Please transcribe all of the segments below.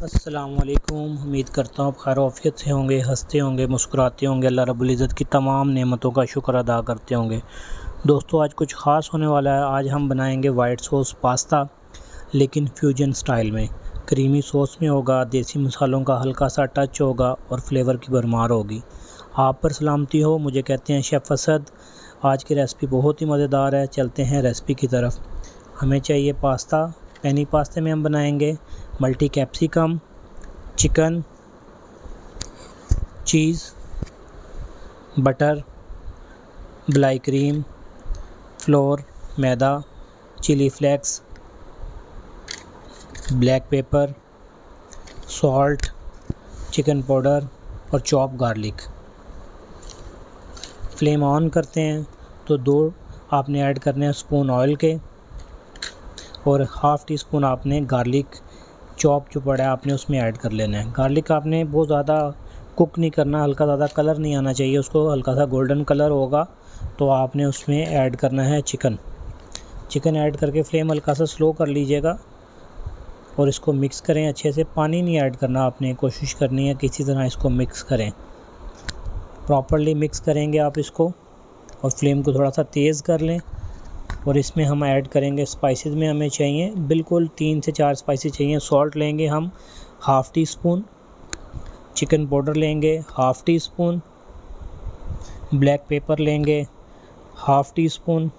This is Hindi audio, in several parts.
अस्सलामुअलैकुम। उम्मीद करता हूँ आप खैर आफियत से होंगे, हंसते होंगे, मुस्कुराते होंगे, अल्लाह रब्बुल इज़्ज़त की तमाम नेमतों का शुक्र अदा करते होंगे। दोस्तों आज कुछ ख़ास होने वाला है। आज हम बनाएंगे वाइट सॉस पास्ता, लेकिन फ्यूजन स्टाइल में। क्रीमी सॉस में होगा, देसी मसालों का हल्का सा टच होगा और फ्लेवर की भरमार होगी। आप पर सलामती हो, मुझे कहते हैं शेफ़ असद। आज की रेसिपी बहुत ही मज़ेदार है। चलते हैं रेसिपी की तरफ। हमें चाहिए पास्ता। पेनी पास्ते में हम बनाएंगे multi capsicum, chicken, cheese, butter, मलाई क्रीम, फ्लोर, मैदा, chilli flakes, black pepper, salt, chicken powder और चॉप गार्लिक। फ्लेम ऑन करते हैं तो 2 आपने ऐड करने हैं स्पून ऑयल के और हाफ़ टी स्पून आपने गार्लिक चॉप जो पड़ा है आपने उसमें ऐड कर लेना है। गार्लिक आपने बहुत ज़्यादा कुक नहीं करना, हल्का ज़्यादा कलर नहीं आना चाहिए उसको, हल्का सा गोल्डन कलर होगा तो आपने उसमें ऐड करना है चिकन ऐड करके फ्लेम हल्का सा स्लो कर लीजिएगा और इसको मिक्स करें अच्छे से। पानी नहीं ऐड करना, आपने कोशिश करनी है किसी तरह इसको मिक्स करें। प्रॉपरली मिक्स करेंगे आप इसको और फ्लेम को थोड़ा सा तेज़ कर लें और इसमें हम ऐड करेंगे स्पाइसेस में हमें चाहिए बिल्कुल 3 से 4 स्पाइसेस चाहिए। सॉल्ट लेंगे हम half teaspoon, chicken powder लेंगे half teaspoon, black pepper लेंगे half teaspoon,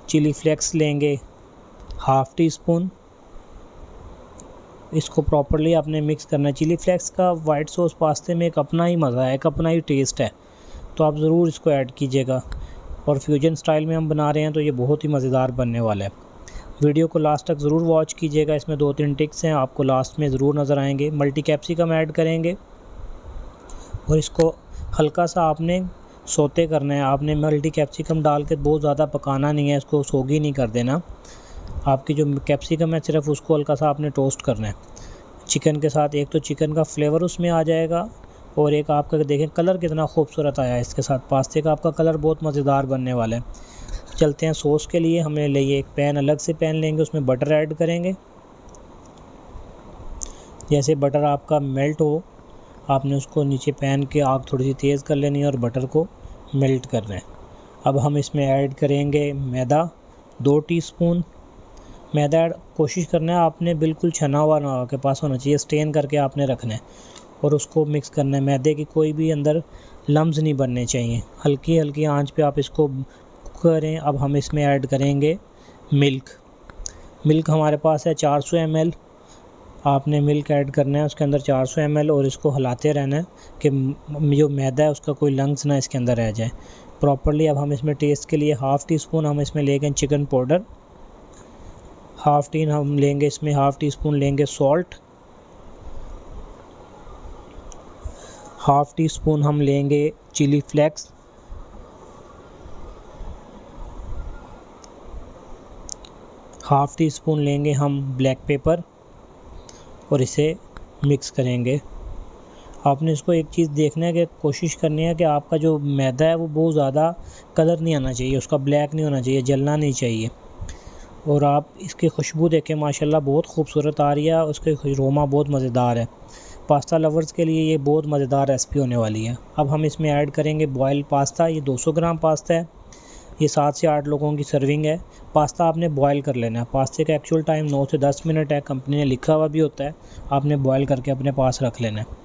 chilli flakes लेंगे हाफ़ टी स्पून। इसको प्रॉपरली आपने मिक्स करना है। चिली फ्लेक्स का वाइट सॉस पास्ते में एक अपना ही मज़ा है, एक अपना ही टेस्ट है, तो आप ज़रूर इसको ऐड कीजिएगा। और फ्यूजन स्टाइल में हम बना रहे हैं तो ये बहुत ही मज़ेदार बनने वाला है। वीडियो को लास्ट तक ज़रूर वॉच कीजिएगा, इसमें 2-3 टिप्स हैं आपको लास्ट में ज़रूर नज़र आएंगे। मल्टी कैप्सिकम ऐड करेंगे और इसको हल्का सा आपने सोते करना है। आपने मल्टी कैप्सिकम डाल के बहुत ज़्यादा पकाना नहीं है, इसको सोगी नहीं कर देना। आपकी जो कैप्सिकम है सिर्फ उसको हल्का सा आपने टोस्ट करना है चिकन के साथ। एक तो चिकन का फ्लेवर उसमें आ जाएगा और एक आपका देखें कलर कितना खूबसूरत आया है इसके साथ। पास्ते का आपका कलर बहुत मज़ेदार बनने वाला है। चलते हैं सॉस के लिए। हमें लिए एक पैन, अलग से पैन लेंगे, उसमें बटर ऐड करेंगे। जैसे बटर आपका मेल्ट हो आपने उसको नीचे पैन की आग थोड़ी सी तेज़ कर लेनी है और बटर को मेल्ट करना है। अब हम इसमें ऐड करेंगे मैदा 2 टीस्पून। मैदा कोशिश करना है आपने बिल्कुल छना हुआ ना आपके पास होना चाहिए, स्टेन करके आपने रखना है और उसको मिक्स करना है। मैदे की कोई भी अंदर लम्स नहीं बनने चाहिए, हल्की हल्की आंच पे आप इसको करें। अब हम इसमें ऐड करेंगे मिल्क हमारे पास है 400 ml। आपने मिल्क ऐड करना है उसके अंदर 400 ml और इसको हिलाते रहना है कि जो मैदा है उसका कोई लंग्स ना इसके अंदर रह जाए प्रॉपरली। अब हम इसमें टेस्ट के लिए हाफ़ टी स्पून हम इसमें लेंगे चिकन पाउडर, हम लेंगे इसमें हाफ़ टी स्पून लेंगे सॉल्ट, हाफ़ टी स्पून हम लेंगे chilli flakes, half teaspoon लेंगे हम ब्लैक पेपर और इसे मिक्स करेंगे। आपने इसको एक चीज़ देखना है कि कोशिश करनी है कि आपका जो मैदा है वो बहुत ज़्यादा कलर नहीं आना चाहिए, उसका ब्लैक नहीं होना चाहिए, जलना नहीं चाहिए। और आप इसकी खुशबू देखें माशाल्लाह बहुत खूबसूरत आ रही है, उसके अरोमा बहुत मज़ेदार है। पास्ता लवर्स के लिए ये बहुत मज़ेदार रेसिपी होने वाली है। अब हम इसमें ऐड करेंगे बॉयल पास्ता। ये 200 ग्राम पास्ता है, ये 7 से 8 लोगों की सर्विंग है। पास्ता आपने बॉयल कर लेना है। पास्ते का एक्चुअल टाइम 9 से 10 मिनट है, कंपनी ने लिखा हुआ भी होता है, आपने बॉयल करके अपने पास रख लेना है।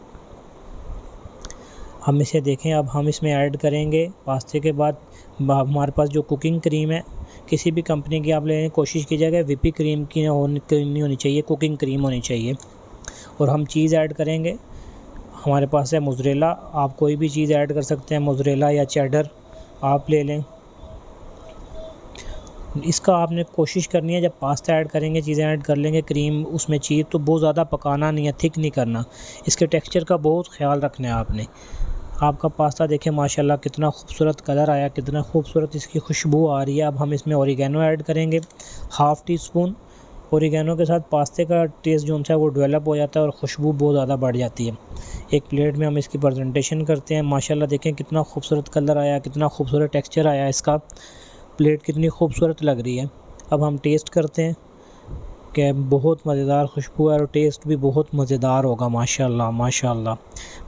हम इसे देखें, अब हम इसमें ऐड करेंगे पास्ते के बाद हमारे पास जो कुकिंग क्रीम है, किसी भी कंपनी की आप लेने की कोशिश कीजिएगा, विपी क्रीम की नहीं होनी चाहिए, कुकिंग क्रीम होनी चाहिए। और हम चीज़ ऐड करेंगे, हमारे पास है मोज़रेला, आप कोई भी चीज़ ऐड कर सकते हैं, मोज़रेला या चेडर आप ले लें। इसका आपने कोशिश करनी है जब पास्ता ऐड करेंगे, चीज़ें ऐड कर लेंगे, क्रीम उसमें चीज़ तो बहुत ज़्यादा पकाना नहीं है, थिक नहीं करना, इसके टेक्सचर का बहुत ख्याल रखना है आपने। आपका पास्ता देखें माशाल्लाह कितना खूबसूरत कलर आया, कितना खूबसूरत इसकी खुशबू आ रही है। अब हम इसमें ओरिगेनो ऐड करेंगे हाफ़ टी स्पून। ओरिगेनो के साथ पास्ते का टेस्ट जो है वो डेवलप हो जाता है और ख़ुशबू बहुत ज़्यादा बढ़ जाती है। एक प्लेट में हम इसकी प्रेजेंटेशन करते हैं। माशाल्लाह देखें कितना खूबसूरत कलर आया, कितना खूबसूरत टेक्सचर आया इसका, प्लेट कितनी खूबसूरत लग रही है। अब हम टेस्ट करते हैं। कि बहुत मज़ेदार खुशबू है और टेस्ट भी बहुत मज़ेदार होगा। माशाल्लाह माशाल्लाह,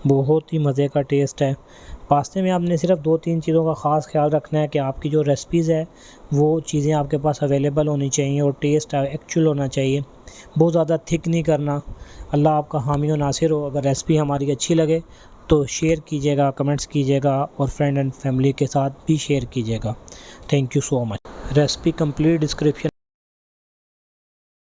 बहुत ही मज़े का टेस्ट है। पास्ते में आपने सिर्फ 2-3 चीज़ों का ख़ास ख्याल रखना है कि आपकी जो रेसिपीज़ है वो चीज़ें आपके पास अवेलेबल होनी चाहिए और टेस्ट एक्चुअल होना चाहिए। बहुत ज़्यादा थिक नहीं करना। अल्लाह आपका हामी व नासिर हो। अगर रेसिपी हमारी अच्छी लगे तो शेयर कीजिएगा, कमेंट्स कीजिएगा और फ्रेंड एंड फैमिली के साथ भी शेयर कीजिएगा। Thank you so much. Recipe complete description